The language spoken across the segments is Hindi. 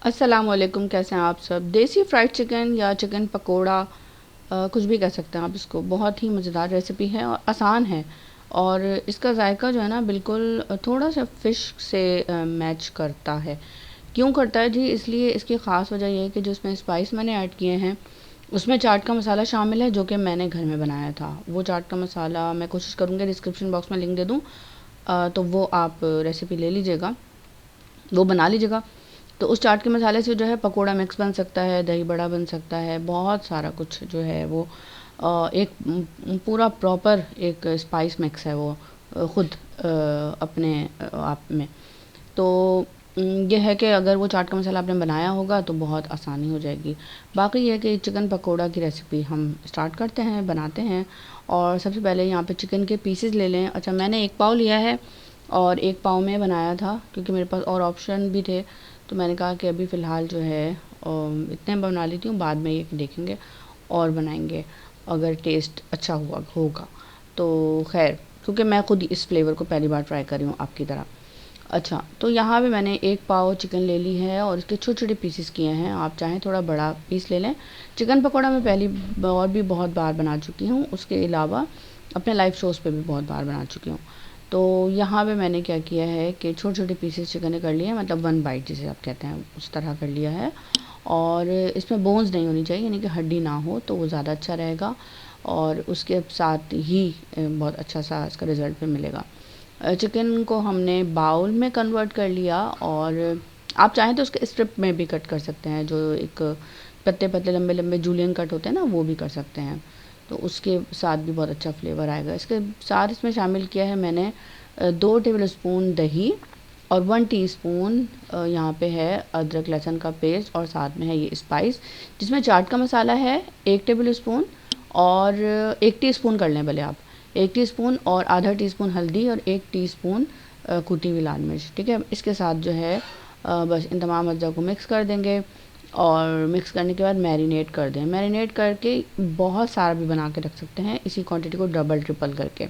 अस्सलामुअलैकुम, कैसे हैं आप सब। देसी फ्राइड चिकन या चिकन पकोड़ा, कुछ भी कह सकते हैं आप इसको। बहुत ही मज़ेदार रेसिपी है और आसान है। और इसका जायका जो है ना, बिल्कुल थोड़ा सा फ़िश से मैच करता है। क्यों करता है जी? इसलिए इसकी ख़ास वजह यह है कि जो इसमें स्पाइस मैंने ऐड किए हैं उसमें चाट का मसाला शामिल है, जो कि मैंने घर में बनाया था। वो चाट का मसाला मैं कोशिश करूँगी डिस्क्रिप्शन बॉक्स में लिंक दे दूँ, तो वो आप रेसिपी ले लीजिएगा, वो बना लीजिएगा। तो उस चाट के मसाले से जो है पकोड़ा मिक्स बन सकता है, दही बड़ा बन सकता है, बहुत सारा कुछ जो है वो एक पूरा प्रॉपर एक स्पाइस मिक्स है वो, खुद अपने आप में। तो ये है कि अगर वो चाट का मसाला आपने बनाया होगा तो बहुत आसानी हो जाएगी। बाकी ये है कि चिकन पकोड़ा की रेसिपी हम स्टार्ट करते हैं, बनाते हैं। और सबसे पहले यहाँ पे चिकन के पीसेस ले लें। अच्छा, मैंने एक पाव लिया है और एक पाव में बनाया था क्योंकि मेरे पास और ऑप्शन भी थे। तो मैंने कहा कि अभी फ़िलहाल जो है इतने बना लेती हूँ, बाद में ये देखेंगे और बनाएंगे अगर टेस्ट अच्छा हुआ होगा तो। खैर, क्योंकि मैं खुद इस फ्लेवर को पहली बार ट्राई कर रही हूँ आपकी तरह। अच्छा, तो यहाँ पे मैंने एक पाव चिकन ले ली है और इसके छोटे छोटे पीसेस किए हैं। आप चाहें थोड़ा बड़ा पीस ले लें। चिकन पकौड़ा मैं पहली और भी बहुत बार बना चुकी हूँ, उसके अलावा अपने लाइव शोज़ पे भी बहुत बार बना चुकी हूँ। तो यहाँ पे मैंने क्या किया है कि छोटे छोटे पीसेस चिकन ने कर लिए हैं, मतलब 1 बाइट जिसे आप कहते हैं उस तरह कर लिया है। और इसमें बोन्स नहीं होनी चाहिए, यानी कि हड्डी ना हो तो वो ज़्यादा अच्छा रहेगा और उसके साथ ही बहुत अच्छा सा इसका रिज़ल्ट भी मिलेगा। चिकन को हमने बाउल में कन्वर्ट कर लिया और आप चाहें तो उसके स्ट्रिप में भी कट कर सकते हैं, जो एक पतले पतले लंबे लंबे जूलियन कट होते हैं ना, वो भी कर सकते हैं। तो उसके साथ भी बहुत अच्छा फ्लेवर आएगा। इसके साथ इसमें शामिल किया है मैंने 2 टेबल स्पून दही और 1 टीस्पून यहाँ पे है अदरक लहसुन का पेस्ट, और साथ में है ये स्पाइस जिसमें चाट का मसाला है 1 टेबल स्पून, और 1 टीस्पून कर लें भले आप, 1 टीस्पून और आधा टीस्पून हल्दी और 1 टीस्पून कुटी हुई लाल मिर्च। ठीक है, इसके साथ जो है बस इन तमाम अज्जा को मिक्स कर देंगे और मिक्स करने के बाद मैरिनेट कर दें। मैरिनेट करके बहुत सारा भी बना के रख सकते हैं, इसी क्वांटिटी को डबल ट्रिपल करके।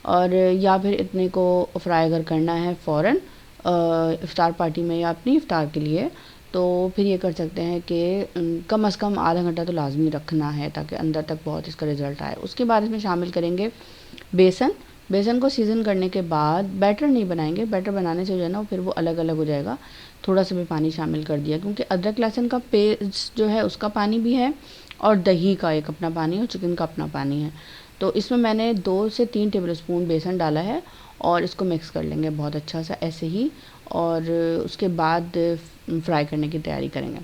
और या फिर इतने को फ्राई अगर करना है फ़ौरन इफ़्तार पार्टी में या अपनी इफ़्तार के लिए, तो फिर ये कर सकते हैं कि कम से कम आधा घंटा तो लाजमी रखना है ताकि अंदर तक बहुत इसका रिज़ल्ट आए। उसके बाद इसमें शामिल करेंगे बेसन। बेसन को सीज़न करने के बाद बैटर नहीं बनाएंगे, बैटर बनाने से जो है ना फिर वो अलग अलग हो जाएगा। थोड़ा सा भी पानी शामिल कर दिया क्योंकि अदरक लहसुन का पेस्ट जो है उसका पानी भी है और दही का एक अपना पानी और चिकन का अपना पानी है। तो इसमें मैंने 2 से 3 टेबल स्पून बेसन डाला है और इसको मिक्स कर लेंगे बहुत अच्छा सा ऐसे ही। और उसके बाद फ्राई करने की तैयारी करेंगे।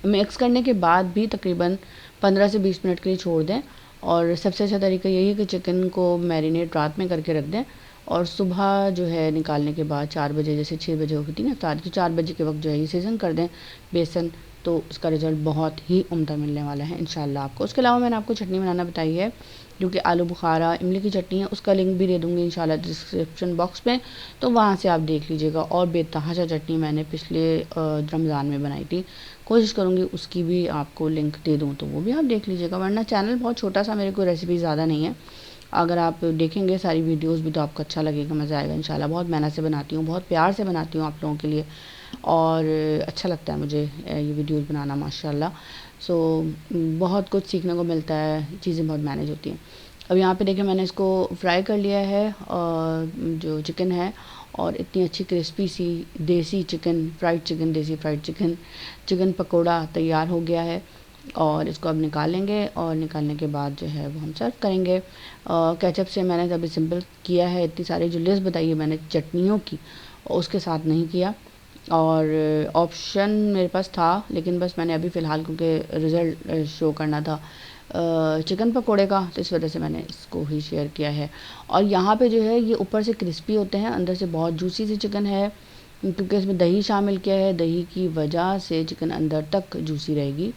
मिक्स करने के बाद भी तकरीबन 15 से 20 मिनट के लिए छोड़ दें। और सबसे अच्छा तरीका यही है कि चिकन को मैरिनेट रात में करके रख दें और सुबह जो है निकालने के बाद 4 बजे, जैसे 6 बजे होती है ना इफ्तार की, 4 बजे के वक्त जो है ये सीज़न कर दें बेसन, तो उसका रिज़ल्ट बहुत ही उम्दा मिलने वाला है इंशाल्लाह आपको। उसके अलावा मैंने आपको चटनी बनाना बताई है जो कि आलू बुखारा इमली की चटनी है, उसका लिंक भी दे दूँगी इंशाल्लाह डिस्क्रिप्शन बॉक्स में, तो वहाँ से आप देख लीजिएगा। और बेतहाशा चटनी मैंने पिछले रमज़ान में बनाई थी, कोशिश करूँगी उसकी भी आपको लिंक दे दूँ तो वो भी आप देख लीजिएगा। वरना चैनल बहुत छोटा सा, मेरे को रेसिपी ज़्यादा नहीं है, अगर आप देखेंगे सारी वीडियोस भी तो आपको अच्छा लगेगा, मज़ा आएगा इंशाल्लाह। बहुत मेहनत से बनाती हूँ, बहुत प्यार से बनाती हूँ आप लोगों के लिए और अच्छा लगता है मुझे ये वीडियोस बनाना माशाल्लाह। सो बहुत कुछ सीखने को मिलता है, चीज़ें बहुत मैनेज होती हैं। अब यहाँ पे देखिए मैंने इसको फ्राई कर लिया है और जो चिकन है, और इतनी अच्छी क्रिस्पी सी देसी चिकन फ्राइड चिकन, देसी फ्राइड चिकन चिकन पकोड़ा तैयार हो गया है। और इसको अब निकालेंगे और निकालने के बाद जो है वो हम सर्व करेंगे। केचप से मैंने अभी सिंपल किया है, इतनी सारी जो लिस्ट बताई है मैंने चटनियों की उसके साथ नहीं किया। और ऑप्शन मेरे पास था लेकिन बस मैंने अभी फ़िलहाल क्योंकि रिज़ल्ट शो करना था चिकन पकोड़े का, तो इस वजह से मैंने इसको ही शेयर किया है। और यहाँ पे जो है ये ऊपर से क्रिस्पी होते हैं, अंदर से बहुत जूसी सी चिकन है क्योंकि इसमें दही शामिल किया है। दही की वजह से चिकन अंदर तक जूसी रहेगी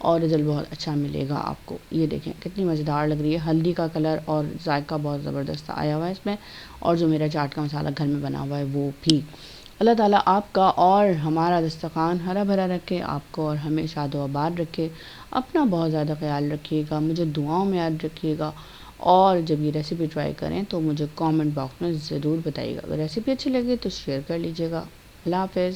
और रिज़ल्ट बहुत अच्छा मिलेगा आपको। ये देखें कितनी मज़ेदार लग रही है, हल्दी का कलर और जायका बहुत ज़बरदस्त आया हुआ है इसमें, और जो मेरा चाट का मसाला घर में बना हुआ है वो भी। अल्लाह ताला आपका और हमारा दस्तरखान हरा भरा रखे, आपको और हमें शादो आबाद रखे। अपना बहुत ज़्यादा ख्याल रखिएगा, मुझे दुआओं में याद रखिएगा। और जब ये रेसिपी ट्राई करें तो मुझे कमेंट बॉक्स में ज़रूर बताइएगा। अगर रेसिपी अच्छी लगे तो शेयर कर लीजिएगा। अल्लाह हाफ़िज़।